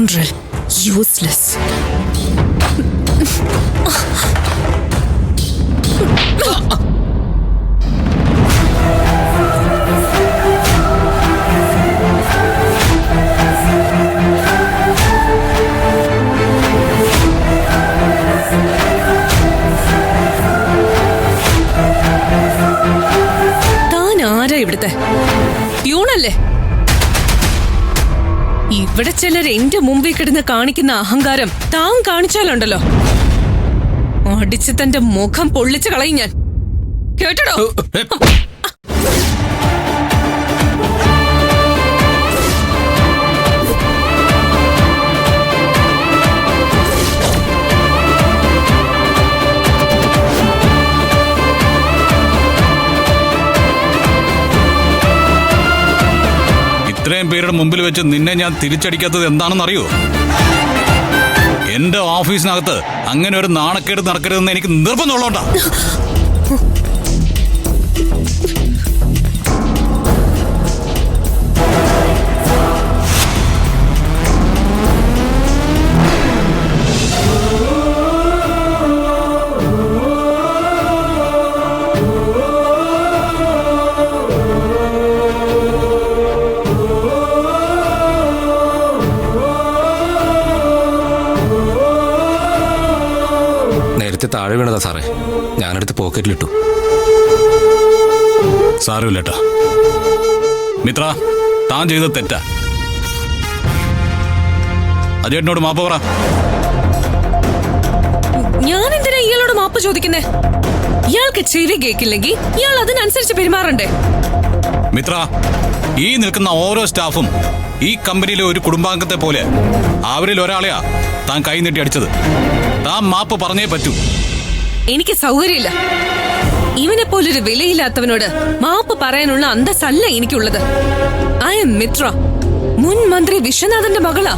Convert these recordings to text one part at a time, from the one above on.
Scoundrel. Useless. ഇവിടുത്തെ പ്യൂണല്ലേ? ഇവിടെ ചിലർ എന്റെ മുമ്പിൽ കിടന്ന് കാണിക്കുന്ന അഹങ്കാരം താൻ കാണിച്ചാലുണ്ടല്ലോ, അടിച്ച് തന്റെ മുഖം പൊള്ളിച്ചു കളയും ഞാൻ. കേട്ടോ? ഇത്രയും പേരുടെ മുമ്പിൽ വെച്ച് നിന്നെ ഞാൻ തിരിച്ചടിക്കാത്തത് എന്താണെന്ന് അറിയോ? എന്റെ ഓഫീസിനകത്ത് അങ്ങനെ ഒരു നാണക്കേട് നടക്കരുതെന്ന് എനിക്ക് നിർബന്ധമുള്ളോണ്ടാ. താഴെ വീണതാ സാറേ, ഞാനെടുത്ത് പോക്കറ്റിലിട്ടു. സാരമില്ലട്ടാ മിത്ര, താൻ ചെയ്തത് തെറ്റാ. അജയേട്ടനോട് മാപ്പ് പറ. ഞാൻ എന്തിനാ ഇയാളോട് മാപ്പ് ചോദിക്കുന്നേ? ഇയാൾക്ക് ചെവി കേൾക്കില്ലെങ്കിൽ ഇയാൾ അതിനനുസരിച്ച് പെരുമാറണ്ടേ? മിത്ര, ഈ നിൽക്കുന്ന ഓരോ സ്റ്റാഫും ഈ കമ്പനിയിലെ ഒരു കുടുംബാംഗത്തെ പോലെ. അവരിൽ ഒരാളെയാ താൻ കൈ നീട്ടി അടിച്ചത്. താൻ മാപ്പ് പറഞ്ഞേ പറ്റൂ. എനിക്ക് സൗകര്യമില്ല. ഇവനെ പോലൊരു വിലയില്ലാത്തവനോട് മാപ്പ് പറയാനുള്ള അന്തസ്സല്ല എനിക്കുള്ളത്. ഐ എം മിത്ര, മുൻ മന്ത്രി വിശ്വനാഥന്റെ മകളാ.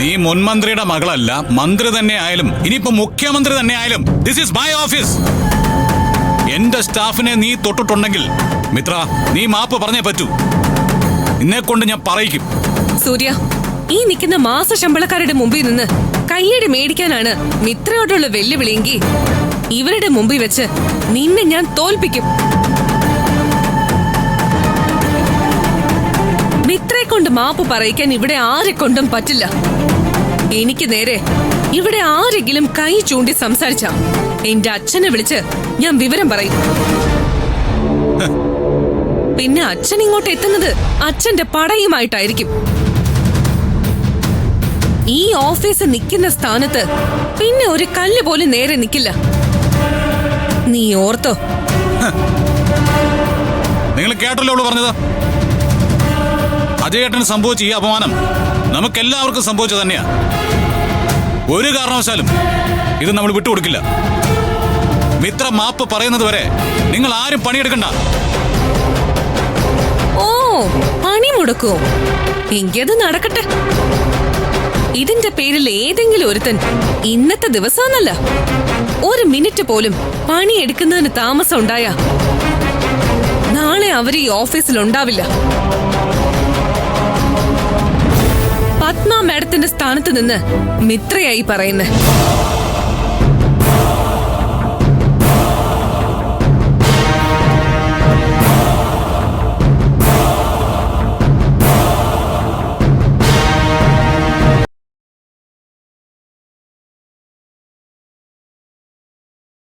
നീ മുൻ മന്ത്രിയുടെ മകളല്ല, മന്ത്രി തന്നെ ആയാലും ഇനിയിപ്പോ മുഖ്യമന്ത്രി തന്നെ ആയാലും ദിസ് ഈസ് മൈ ഓഫീസ്. എന്റെ സ്റ്റാഫിനെ നീ തൊട്ടിട്ടുണ്ടെങ്കിൽ മിത്ര, നീ മാപ്പ് പറഞ്ഞേ പറ്റൂ. നിന്നെ കൊണ്ട് ഞാൻ പറയിക്കും. സൂര്യ, ഈ നിൽക്കുന്ന മാസ ശമ്പളക്കാരുടെ മുമ്പിൽ നിന്ന് കയ്യടി മേടിക്കാനാണ് മിത്രയോടുള്ള വെല്ലുവിളിയെങ്കിൽ ഇവരുടെ മുമ്പിൽ വെച്ച് നിന്നെ ഞാൻ തോൽപ്പിക്കും. മിത്രയെ കൊണ്ട് മാപ്പ് പറയിക്കാൻ ഇവിടെ ആരെ കൊണ്ടും പറ്റില്ല. എനിക്ക് നേരെ ഇവിടെ ആരെങ്കിലും കൈ ചൂണ്ടി സംസാരിച്ച എന്റെ അച്ഛനെ വിളിച്ച് ഞാൻ വിവരം പറയും. പിന്നെ അച്ഛൻ ഇങ്ങോട്ട് എത്തുന്നത് അച്ഛന്റെ പടയുമായിട്ടായിരിക്കും. ഈ ഓഫീസ് നിൽക്കുന്ന സ്ഥാനത്ത് പിന്നെ ഒരു കല്ല് പോലും നേരെ നിൽക്കില്ല. നീ ഓർത്തോ? നിങ്ങൾ കേട്ടല്ലോ അവള് പറഞ്ഞത്. അജയേട്ടന് സംഭവിച്ച ഈ അപമാനം നമുക്കെല്ലാവർക്കും സംഭവിച്ചത് തന്നെയാ. ഒരു കാരണവശാലും ഇത് നമ്മൾ വിട്ടുകൊടുക്കില്ല. മിത്ര മാപ്പ് പറയുന്നത് വരെ നിങ്ങൾ ആരും പണിയെടുക്കണ്ട. ഓ, പണി മുടക്കോ? എങ്കത് നടക്കട്ടെ. ഇതിന്റെ പേരിൽ ഏതെങ്കിലും ഒരുത്തൻ ഇന്നത്തെ ദിവസമെന്നല്ല, ഒരു മിനിറ്റ് പോലും പണിയെടുക്കുന്നതിന് താമസം ഉണ്ടായ നാളെ അവർ ഈ ഓഫീസിൽ ഉണ്ടാവില്ല. പത്മ മാഡത്തിന്റെ സ്ഥാനത്ത് നിന്ന് മിത്രയായി പറയുന്നേ.